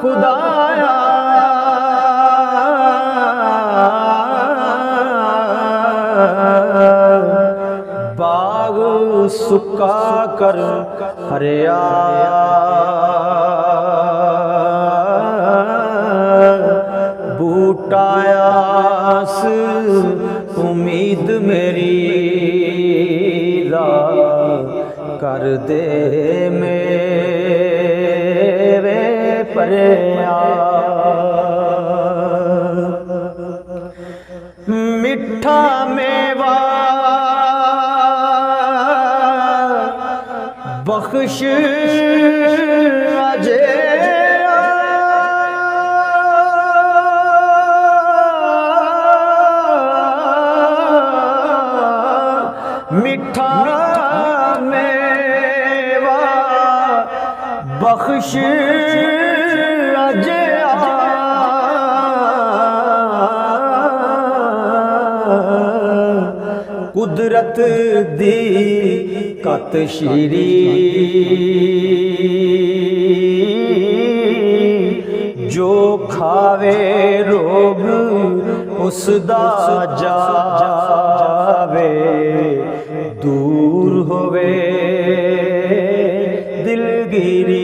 खुदाया बाग सुका कर हरिया बूटायास उम्मीद मेरी कर दे मेरे परया मिठा मेवा बख्श अजे मिठा मेवा बख्श अजे कुदरत दी कत शीरी जो खावे रोग उसदा जावे दूर होवे दिलगिरी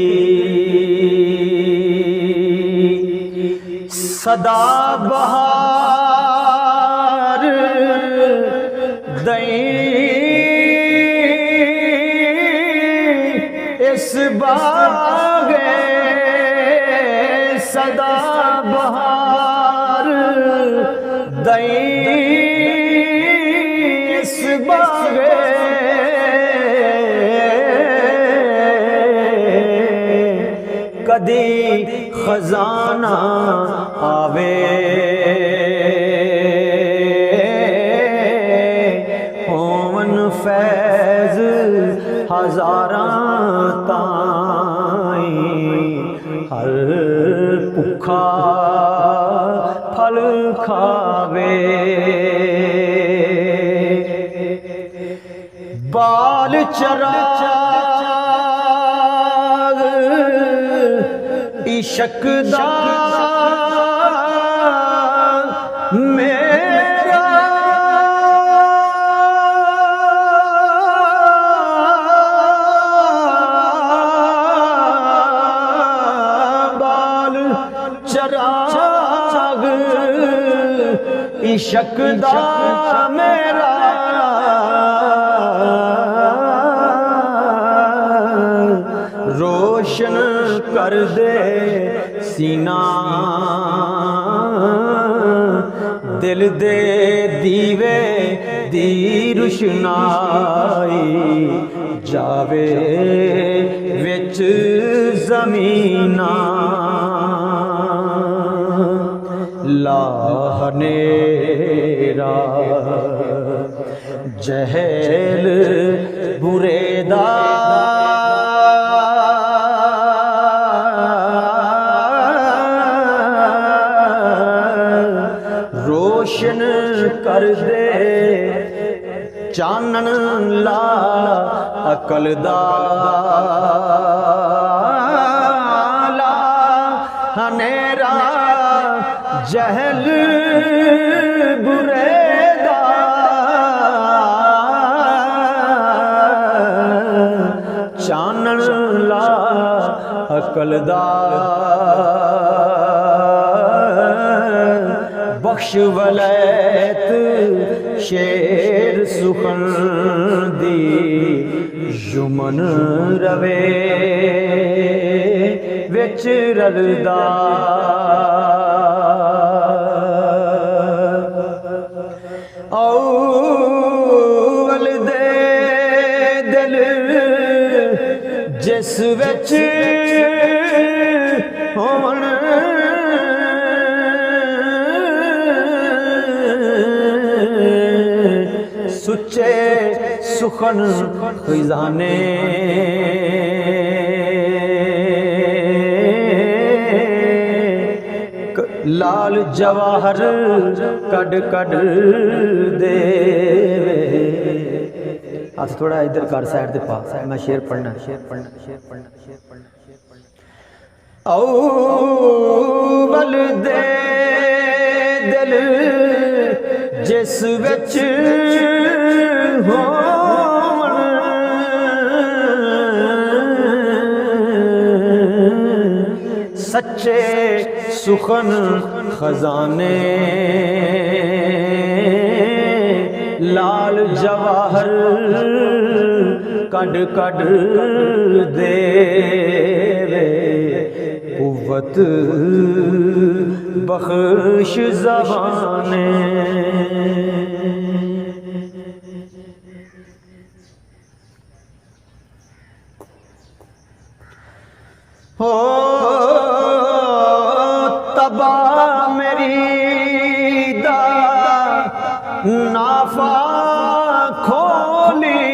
सदा बहार दई इस बागे सदा बहार दई इस बागे कदी खजाना आवे होवन फैज हजारां ताई हर भुखा फल खावे बाल चराग इश्क दा मेरा बाल चराग इश्क दा मेरा रोशन कर दे सीना दिल दे दीवे दी रुशनाई जावे विच जमीना लाहनेरा जहल बुरेदा रोशन कर दे चानन ला अकल दा ला हनेरा जहल बुरेदा चानन ला अकल दा बख्श वलैत शेर सुखन दी जुमन रवे विच रलदा औवल दे दिल जिस विच होवन सुखन खजाने लाल जवाहर कड कड दे। हाथ थोड़ा इधर कर साइड दे पास, मैं शेर पढ़ना औवल दे दिल जिस विच होवन सच्चे सुखन खजाने लाल जवाहर कड कड दे। कुव्वत बख्श ज़बाने हो तबा मेरी दा नाफा खोली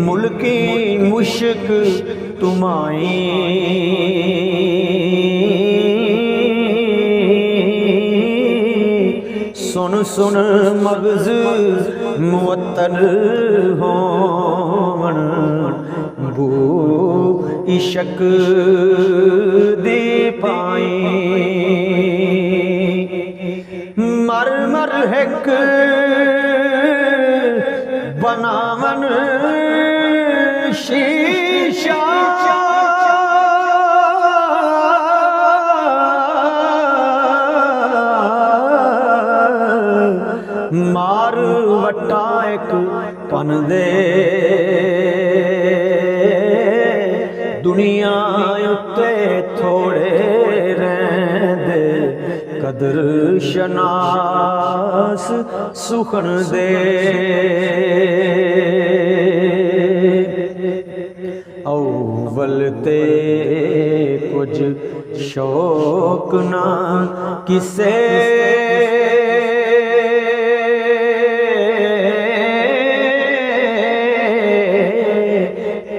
मुल्की मुश्क तुमाई सुन सुन मगज मुअत्तल होवन बू इशक दी पाई मर मर हिक बनावन शीशा मार वटा एक पन दे दुनिया उत्ते थोड़े रहंदे कदर शनास सुखन दे। औवल ते कुछ शौक ना किसे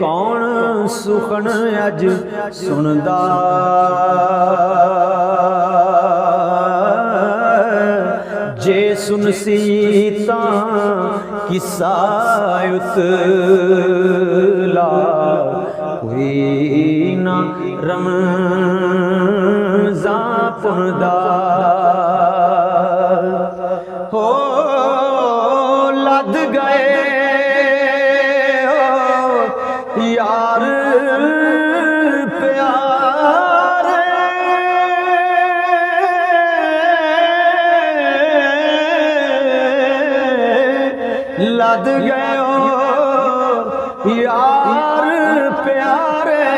कौन सुखन अज सुनदा जे सुन सीता किस्सा उतला कोई ना रमज़ा पुनदा हो लद गए यार प्यारे लद गए यार प्यारे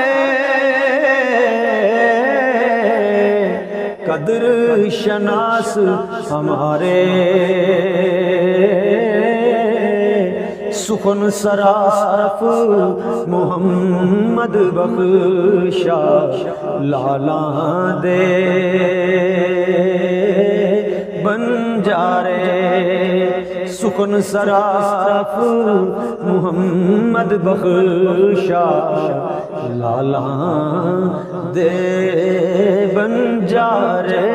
कदर शनास हमारे सुखन सराफ मोहम्मद बख्शा लाला दे बंजारे सुखन सराफ मोहम्मद बख्शा लाला दे बंजारे।